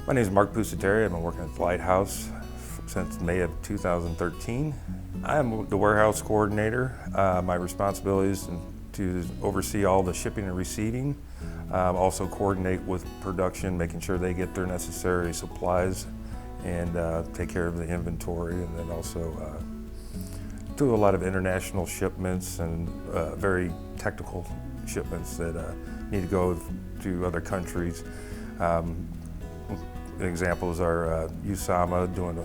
My name is Marc Pusateri. I've been working at Lighthouse since May of 2013. I'm the warehouse coordinator. My responsibility is to oversee all the shipping and receiving, also coordinate with production, making sure they get their necessary supplies, and take care of the inventory, and then also do a lot of international shipments and very technical shipments that need to go to other countries. Examples are USAMA doing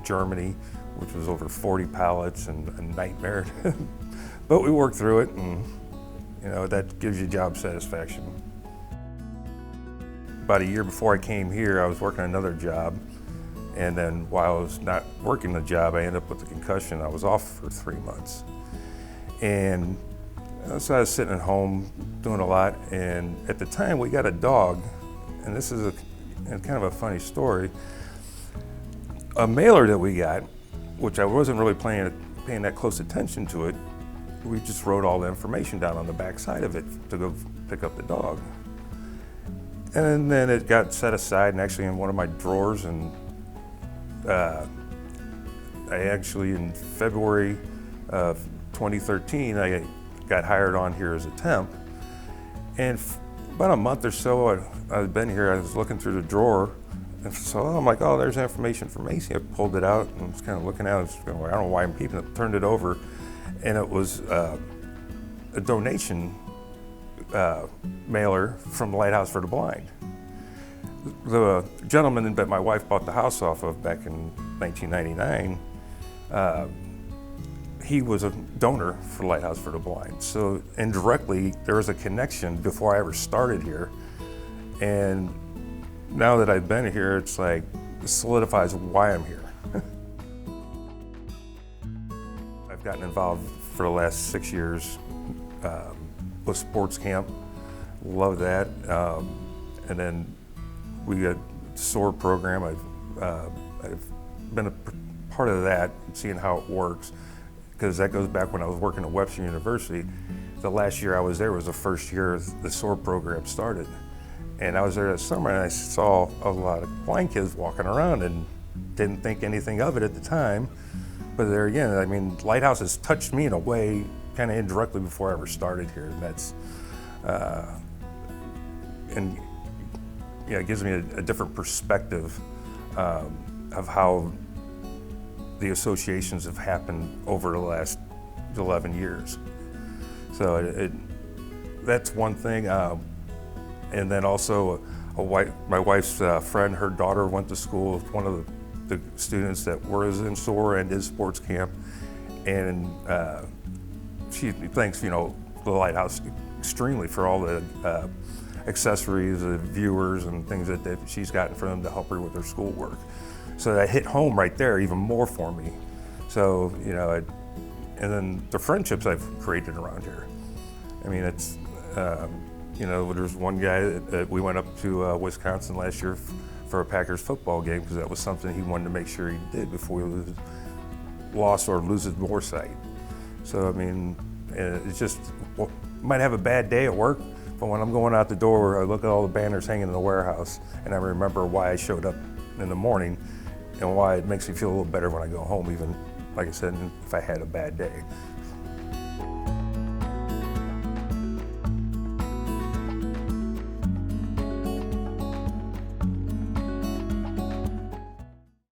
Germany, which was over 40 pallets and a nightmare. But we worked through it, and that gives you job satisfaction. About a year before I came here, I was working another job, and then while I was not working the job, I ended up with a concussion. I was off for 3 months. And so I was sitting at home doing a lot, and at the time we got a dog, and this is kind of a funny story. A mailer that we got, which I wasn't really paying that close attention to it, we just wrote all the information down on the back side of it to go pick up the dog. And then it got set aside and actually in one of my drawers, and I actually in February of 2013, I got hired on here as a temp. And about a month or so I've been here, I was looking through the drawer, and so I'm like, oh, there's information for Macy. I pulled it out and was kind of looking at it, I don't know why I'm keeping it, turned it over, and it was a donation mailer from the Lighthouse for the Blind. The gentleman that my wife bought the house off of back in 1999, he was a donor for Lighthouse for the Blind. So indirectly, there was a connection before I ever started here. And now that I've been here, it's like, it solidifies why I'm here. I've gotten involved for the last 6 years with sports camp. Love that. And then we got the SOAR program. I've been a part of that, seeing how it works, because that goes back when I was working at Webster University. The last year I was there was the first year the SOAR program started. And I was there that summer, and I saw a lot of blind kids walking around and didn't think anything of it at the time. But there again, I mean, Lighthouse has touched me in a way kind of indirectly before I ever started here. And that's, it gives me a different perspective of how the associations have happened over the last 11 years. So that's one thing. And then also my wife's friend, her daughter went to school with one of the students that was in SOAR and is sports camp. And she thanks, the Lighthouse extremely for all the accessories, the viewers and things that she's gotten for them to help her with her schoolwork. So that hit home right there even more for me. So, and then the friendships I've created around here. I mean, it's, there's one guy that we went up to Wisconsin last year for a Packers football game, because that was something he wanted to make sure he did before he lost or loses more sight. So, I mean, it's just, might have a bad day at work, but when I'm going out the door, I look at all the banners hanging in the warehouse, and I remember why I showed up in the morning and why it makes me feel a little better when I go home, even, like I said, if I had a bad day.